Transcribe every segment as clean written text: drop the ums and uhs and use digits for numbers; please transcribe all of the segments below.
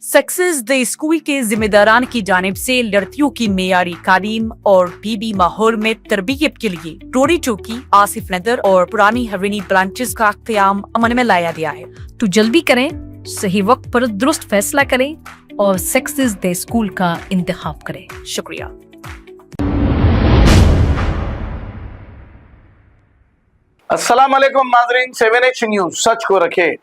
Success the school के जिम्मेदारान की जानिब से लड़कियों की मेयारी तालीम और पीबी माहौल में तरबियत के लिए रोरी चौकी, आसिफ नगर और पुरानी हवेली ब्रांचेस का क़याम अमल में लाया गया है। तो जल्दी करें, सही वक्त पर दुरुस्त फैसला करें और सक्सेस द स्कूल का इंतखाब करें। शुक्रिया। अस्सलाम वालेकुम नाज़रीन, 7H न्यूज सच को रखे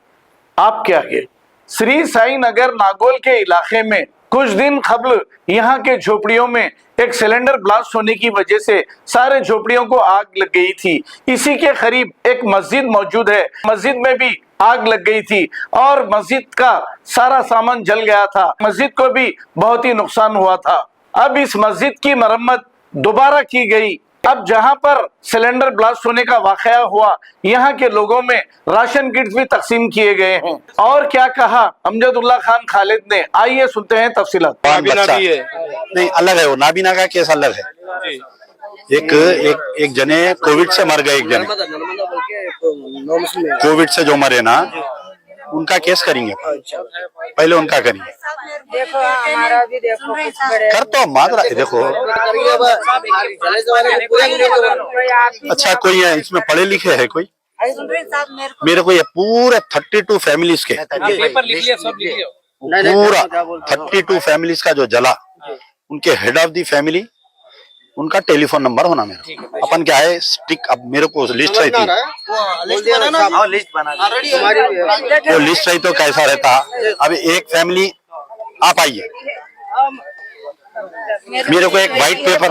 आपके आगे। श्री साई नगर नागौल के इलाके में कुछ दिन कबल यहाँ के झोपड़ियों में एक सिलेंडर ब्लास्ट होने की वजह से सारे झोपड़ियों को आग लग गई थी। इसी के करीब एक मस्जिद मौजूद है, मस्जिद में भी आग लग गई थी और मस्जिद का सारा सामान जल गया था। मस्जिद को भी बहुत ही नुकसान हुआ था। अब इस मस्जिद की मरम्मत दोबारा की गई। अब जहां पर सिलेंडर ब्लास्ट होने का वाकया हुआ, यहाँ के लोगों में राशन किट्स भी तकसीम किए गए हैं। और क्या कहा अमजदुल्ला खान खालिद ने, आइए सुनते हैं तफसीलात। नाबीना भी है, नहीं अलग है, वो नाबीना का केस अलग है। एक जने कोविड से मर गए, एक जने कोविड से जो मरे ना, उनका केस करेंगे, पहले उनका करेंगे। देखो हमारा भी देखो कुछ बड़े कर तो मात्रा देखो। अच्छा, कोई है इसमें पढ़े लिखे है कोई? मेरे को ये पूरे 32 फैमिलीज के पूरा 32 फैमिलीज का जो जला, उनके हेड ऑफ दी फैमिली, उनका टेलीफोन नंबर होना मेरा। अपन क्या है स्टिक, अब मेरे को लिस्ट रही थी, वो लिस्ट रही तो कैसा रहता। अब एक फैमिली आप आइए, मेरे को एक व्हाइट पेपर,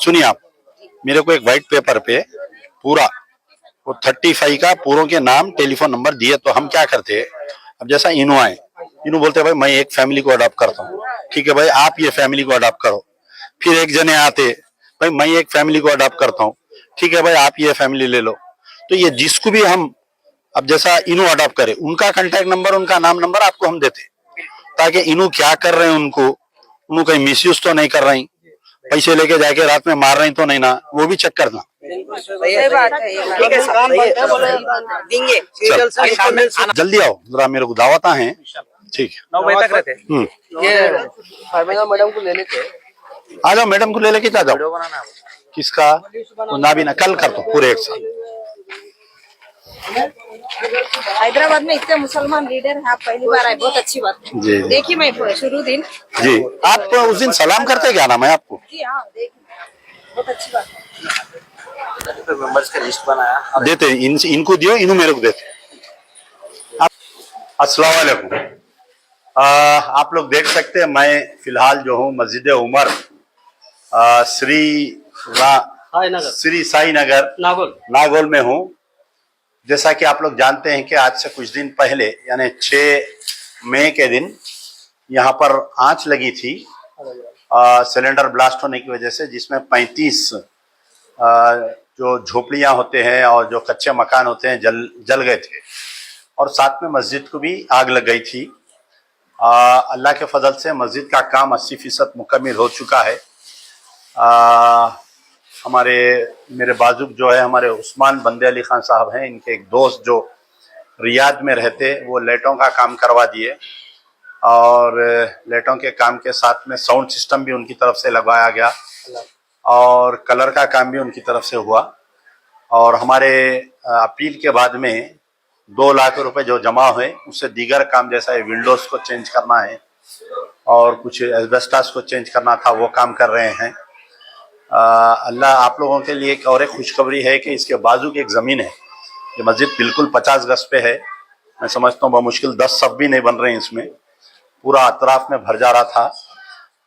सुनिए आप, मेरे को एक व्हाइट पेपर पे पूरा वो 35 का पूरों के नाम टेलीफोन नंबर दिए। तो हम क्या करते हैं, अब जैसा इनो आए, इनो बोलते हैं भाई मैं एक फैमिली को अडॉप्ट करता हूँ, ठीक है भाई आप ये फैमिली को अडॉप्ट करो। फिर एक जने आते भाई मैं एक फैमिली को अडॉप्ट करता हूँ, ठीक है भाई आप ये फैमिली ले लो। तो ये जिसको भी हम अब जैसा इनो अडॉप्ट करे, उनका कांटेक्ट नंबर, उनका नाम नंबर आपको हम देते, ताकि इनो क्या कर रहे हैं, उनको कहीं मिसयूज तो नहीं कर रही, पैसे लेके जाके रात में मार रही तो नहीं ना, वो भी चेक करना। सही बात है। जल्दी आओ जरा, मेरे को दावत है, ठीक है 9 बजे तक रहते। मैडम को ले लेते, आ जाओ, मैडम को ले लेके जा जाओ। किसका? तो नाबीना कल कर दो पूरे एक साथ। हैदराबाद में इतने मुसलमान लीडर हैं, आप पहली बार आए, बहुत अच्छी बात है। जी देखिए मैं शुरू दिन जी, आप उस दिन सलाम करते क्या नाम है आपको? जी हाँ, देखिए बहुत अच्छी बात है। मेंबर्स का लिस्ट बनाया, देते इनको दियो, इन्हों मेरे को देते। अस्सलाम वालेकुम। आप लोग देख सकते हैं, मैं फिलहाल जो हूँ मस्जिद उमर श्री साई नगर नागौल में हूँ। जैसा कि आप लोग जानते हैं कि आज से कुछ दिन पहले यानी 6 मई के दिन यहाँ पर आंच लगी थी सिलेंडर ब्लास्ट होने की वजह से, जिसमें 35 जो झोपड़ियाँ होते हैं और जो कच्चे मकान होते हैं जल गए थे, और साथ में मस्जिद को भी आग लग गई थी। अल्लाह के फजल से मस्जिद का काम 80% मुकम्मल हो चुका है। मेरे बाजुक जो है हमारे उस्मान बंदे अली खान साहब हैं, इनके एक दोस्त जो रियाद में रहते, वो लाइटों का काम करवा दिए, और लाइटों के काम के साथ में साउंड सिस्टम भी उनकी तरफ से लगवाया गया और कलर का काम भी उनकी तरफ से हुआ। और हमारे अपील के बाद में 2 लाख रुपए जो जमा हुए, उससे दीगर काम जैसा है विंडोज को चेंज करना है और कुछ एस्बेस्टस को चेंज करना था, वो काम कर रहे हैं। अल्लाह आप लोगों के लिए एक और एक खुशखबरी है कि इसके बाजू की एक ज़मीन है, ये मस्जिद बिल्कुल 50 गज पे है। मैं समझता हूँ बमुश्किल 10 सब भी नहीं बन रहे हैं इसमें, पूरा अतराफ में भर जा रहा था।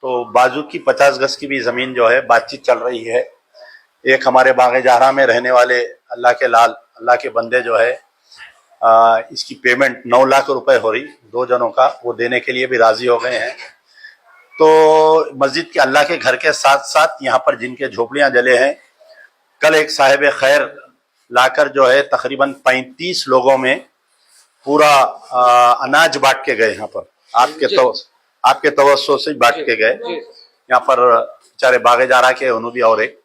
तो बाजू की 50 गज की भी ज़मीन जो है, बातचीत चल रही है। एक हमारे बाग़ जहरा में रहने वाले अल्लाह के लाल, अल्लाह के बंदे जो है, इसकी पेमेंट 9 लाख रुपए हो रही 2 जनों का, वो देने के लिए भी राजी हो गए हैं। तो मस्जिद के अल्लाह के घर के साथ साथ यहाँ पर जिनके झोपड़ियाँ जले हैं, कल एक साहिब खैर लाकर जो है तकरीबन 35 लोगों में पूरा अनाज बांट के गए। यहाँ पर आपके तवज्जो से बांट के गए। यहाँ पर बेचारे बागे जारा के उन्होंने भी और एक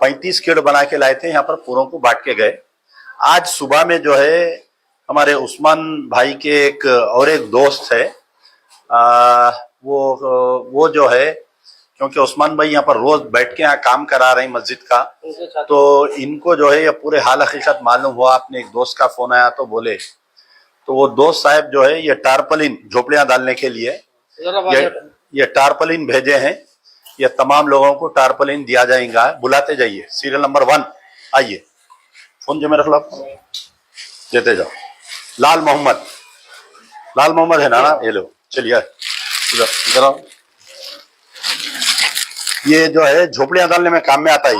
35 किट बना के लाए थे, यहाँ पर पूरों को बांट के गए। आज सुबह में जो है हमारे उस्मान भाई के एक और एक दोस्त है, वो जो है, क्योंकि उस्मान भाई यहाँ पर रोज बैठ के यहाँ काम करा रहे हैं मस्जिद का, तो इनको जो है ये पूरे हाल हकीकत मालूम हुआ। अपने एक दोस्त का फोन आया तो बोले, तो वो दोस्त साहब जो है ये टारपलिन झोपड़ियां डालने के लिए ये टारपलिन भेजे हैं। ये तमाम लोगों को टारपलिन दिया जाएगा, बुलाते जाइए। सीरियल नंबर 1 आइए, फोन जो में रख लो, देते जाओ। लाल मोहम्मद है ना, ये लो, चलिए इधर आओ। ये जो है झोपड़ियां डालने में काम में आता है।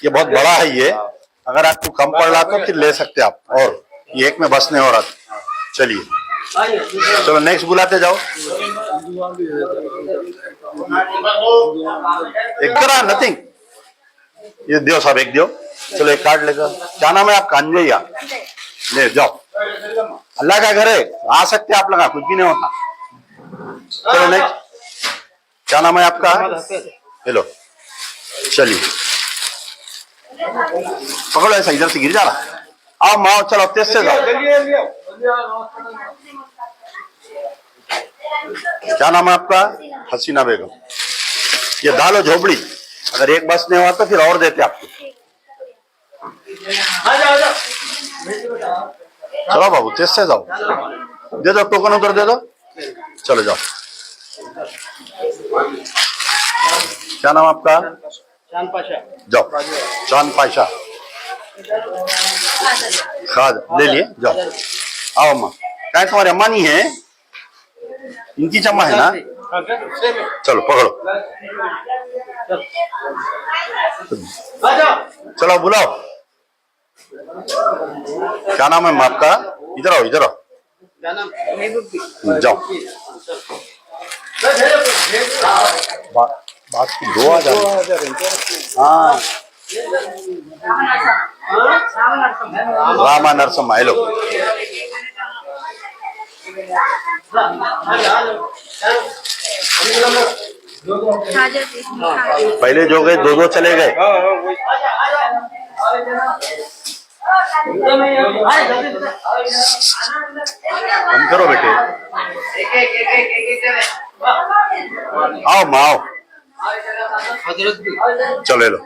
ये बहुत बड़ा है। ये अगर आपको कम पड़ रहा तो फिर ले सकते आप, और ये एक में बस नहीं हो रहा। चलिए चलो नेक्स्ट बुलाते जाओ। एक तरह नथिंग, ये दियो साहब, एक दियो। चलो एक कार्ड लेकर, क्या नाम है आपका? अंजैया, ले जाओ। अल्लाह का घर है, आ सकते आप, लगा कुछ भी नहीं होता। चलो नेक्स्ट, क्या नाम है आपका? हेलो, चलिए पकड़ो, ऐसा इधर से गिर जा रहा। आओ माओ, चलो तेज से जाओ। क्या नाम है आपका? हसीना बेगम। ये डालो झोपड़ी, अगर एक बस नहीं हुआ तो फिर और देते आपको। चलो बाबू तेज से जाओ, दे दो टोकन, उधर दे दो। चलो जाओ। क्या नाम आपका? चांद पाशा। जाओ, चांद पाशा। खाद ले लिए, जाओ। आओ अम्मा, क्या तुम्हारी अम्मा नहीं है? इनकी चम्मा है ना? चलो पकड़ो, चलो बुलाओ। क्या नाम है अम्मा आपका? इधर आओ, इधर आओ, जाओ। बात की 2000। हाँ, रामा नरसम्मा, हेलो। पहले जो गए 2-2 चले गए। हम करो बेटे, आओ माओ, चलो ले लो।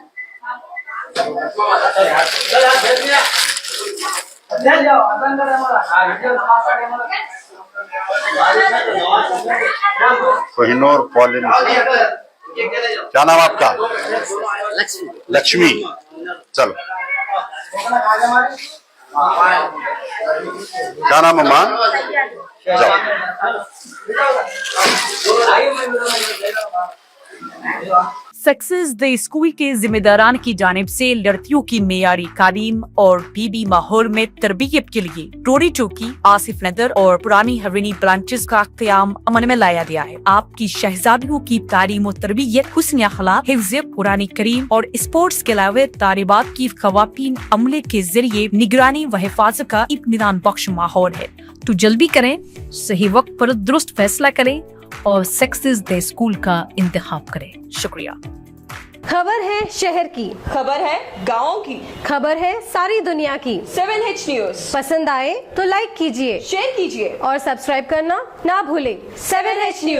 कोहिनूर पॉलिन। क्या नाम आपका? लक्ष्मी। चलो, क्या नाम अम्मा? जाओ। सक्सेस द स्कूल के जिम्मेदारान की जानिब से लड़कियों की मेयारी तालीम और पीबी माहौल में तरबियत के लिए टोरी चौकी, आसिफ नगर और पुरानी हवेली ब्रांचेस का क़याम अमल में लाया गया है। आपकी शहजादियों की तालीम और तरबियत, हुस्न अखलाक, हिफ्ज़ कुरान करीम और स्पोर्ट्स के अलावा तालिबात की ख़वातीन अमले के जरिए निगरानी व हिफाजत का इत्मीनान बख्श माहौल है। तो जल्दी करें, सही वक्त पर दुरुस्त फैसला करें और सक्सेस द स्कूल का इंतखाब करें। शुक्रिया। खबर है शहर की, खबर है गाँव की, खबर है सारी दुनिया की। 7H न्यूज पसंद आए तो लाइक कीजिए, शेयर कीजिए और सब्सक्राइब करना ना भूलें। 7H news.